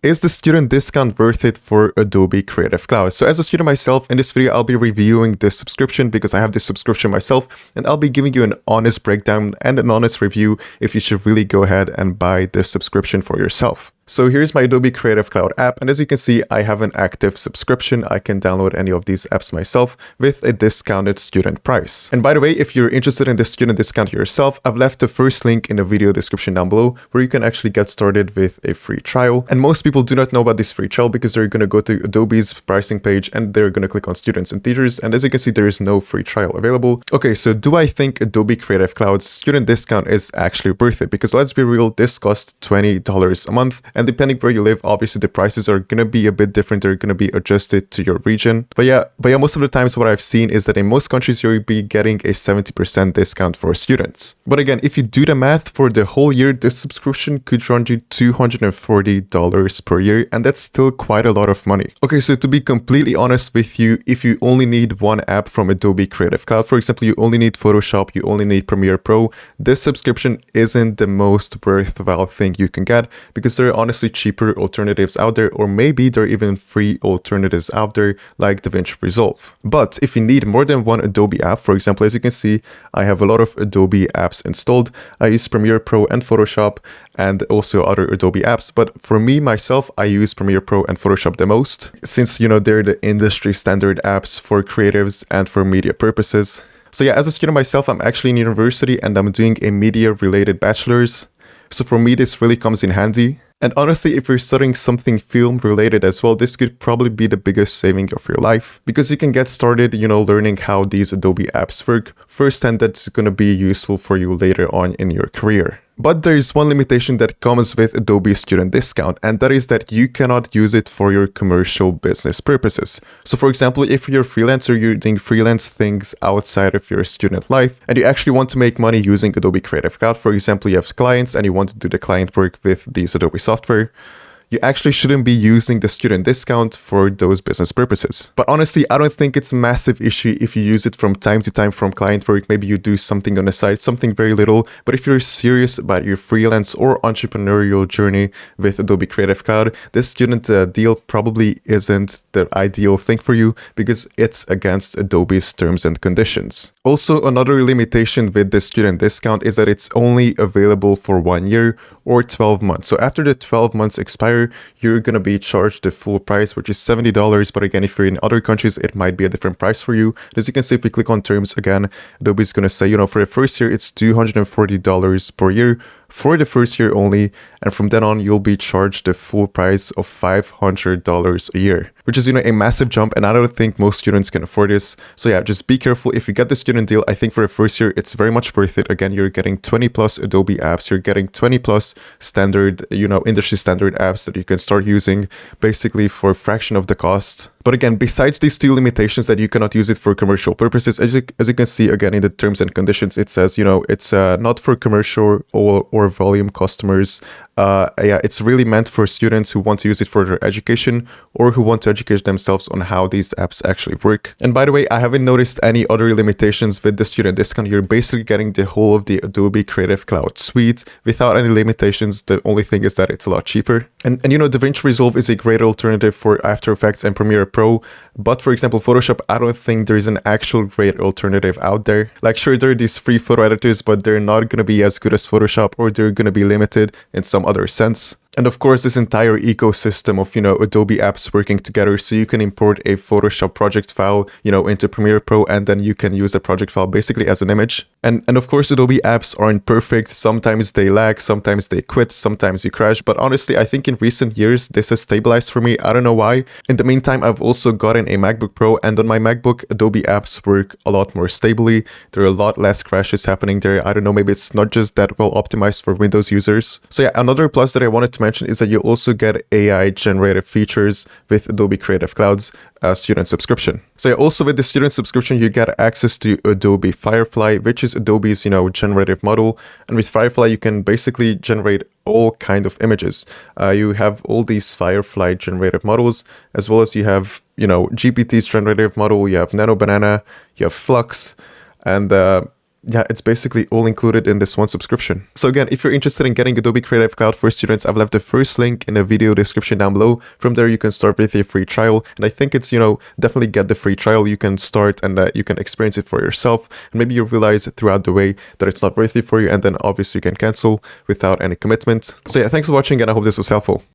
Is the student discount worth it for Adobe Creative Cloud? So as a student myself, in this video, I'll be reviewing this subscription because I have this subscription myself, and I'll be giving you an honest breakdown and an honest review if you should really go ahead and buy this subscription for yourself. So here's my Adobe Creative Cloud app, and as you can see, I have an active subscription. I can download any of these apps myself with a discounted student price. And by the way, if you're interested in the student discount yourself, I've left the first link in the video description down below where you can actually get started with a free trial. And most people do not know about this free trial because they're going to go to Adobe's pricing page and they're going to click on students and teachers. And as you can see, there is no free trial available. Okay, so do I think Adobe Creative Cloud's student discount is actually worth it? Because let's be real, this costs $20 a month. And depending where you live, obviously the prices are going to be a bit different. They're going to be adjusted to your region. But yeah, most of the times what I've seen is that in most countries, you'll be getting a 70% discount for students. But again, if you do the math for the whole year, this subscription could run you $240 per year. And that's still quite a lot of money. Okay, so to be completely honest with you, if you only need one app from Adobe Creative Cloud, for example, you only need Photoshop, you only need Premiere Pro, this subscription isn't the most worthwhile thing you can get because there are honestly cheaper alternatives out there, or maybe there are even free alternatives out there like DaVinci Resolve. But if you need more than one Adobe app, for example, as you can see, I have a lot of Adobe apps installed. I use Premiere Pro and Photoshop and also other Adobe apps. But for me, myself, I use Premiere Pro and Photoshop the most since, you know, they're the industry standard apps for creatives and for media purposes. So yeah, as a student myself, I'm actually in university and I'm doing a media related bachelor's. So for me, this really comes in handy. And honestly, if you're studying something film related as well, this could probably be the biggest saving of your life because you can get started, you know, learning how these Adobe apps work firsthand. That's going to be useful for you later on in your career. But there is one limitation that comes with Adobe Student Discount, and that is that you cannot use it for your commercial business purposes. So for example, if you're a freelancer, you're doing freelance things outside of your student life, and you actually want to make money using Adobe Creative Cloud, for example, you have clients and you want to do the client work with these Adobe software, you actually shouldn't be using the student discount for those business purposes. But honestly, I don't think it's a massive issue if you use it from time to time from client work. Maybe you do something on the side, something very little. But if you're serious about your freelance or entrepreneurial journey with Adobe Creative Cloud, this student deal probably isn't the ideal thing for you because it's against Adobe's terms and conditions. Also, another limitation with the student discount is that it's only available for 1 year or 12 months. So after the 12 months expire, you're going to be charged the full price, which is $70. But again, if you're in other countries, it might be a different price for you. As you can see, if we click on terms again, Adobe is going to say, you know, for the first year, it's $240 per year for the first year only. And from then on, you'll be charged the full price of $500 a year, which is, you know, a massive jump. And I don't think most students can afford this. So yeah, just be careful. If you get the student deal, I think for the first year, it's very much worth it. Again, you're getting 20 plus Adobe apps. You're getting 20 plus standard, you know, industry standard apps that you can start using basically for a fraction of the cost. But again, besides these two limitations that you cannot use it for commercial purposes, as you can see again in the terms and conditions, it says, you know, it's not for commercial or volume customers. Yeah, it's really meant for students who want to use it for their education or who want to educate themselves on how these apps actually work. And by the way, I haven't noticed any other limitations with the student discount. You're basically getting the whole of the Adobe Creative Cloud suite without any limitations. The only thing is that it's a lot cheaper. And you know, DaVinci Resolve is a great alternative for After Effects and Premiere Pro. But for example, Photoshop, I don't think there's an actual great alternative out there. Like sure, there are these free photo editors, but they're not going to be as good as Photoshop, or they're going to be limited in some other sense. And of course, this entire ecosystem of, you know, Adobe apps working together, so you can import a Photoshop project file, you know, into Premiere Pro, and then you can use the project file basically as an image. And of course, Adobe apps aren't perfect. Sometimes they lag, sometimes they quit, sometimes you crash. But honestly, I think in recent years, this has stabilized for me. I don't know why. In the meantime, I've also gotten a MacBook Pro, and on my MacBook, Adobe apps work a lot more stably. There are a lot less crashes happening there. I don't know, maybe it's not just that well optimized for Windows users. So yeah, another plus that I wanted to mention is that you also get AI generated features with Adobe Creative Cloud's student subscription. So yeah, also with the student subscription, you get access to Adobe Firefly, which is Adobe's, you know, generative model. And with Firefly, you can basically generate all kind of images. You have all these Firefly generative models, as well as you have, you know, GPT's generative model, you have Nano Banana, you have Flux, and yeah, it's basically all included in this one subscription. So again, if you're interested in getting Adobe Creative Cloud for students, I've left the first link in the video description down below. From there, you can start with a free trial. And I think it's, definitely get the free trial. You can start and you can experience it for yourself. And maybe you realize throughout the way that it's not worth it for you. And then obviously you can cancel without any commitment. So yeah, thanks for watching and I hope this was helpful.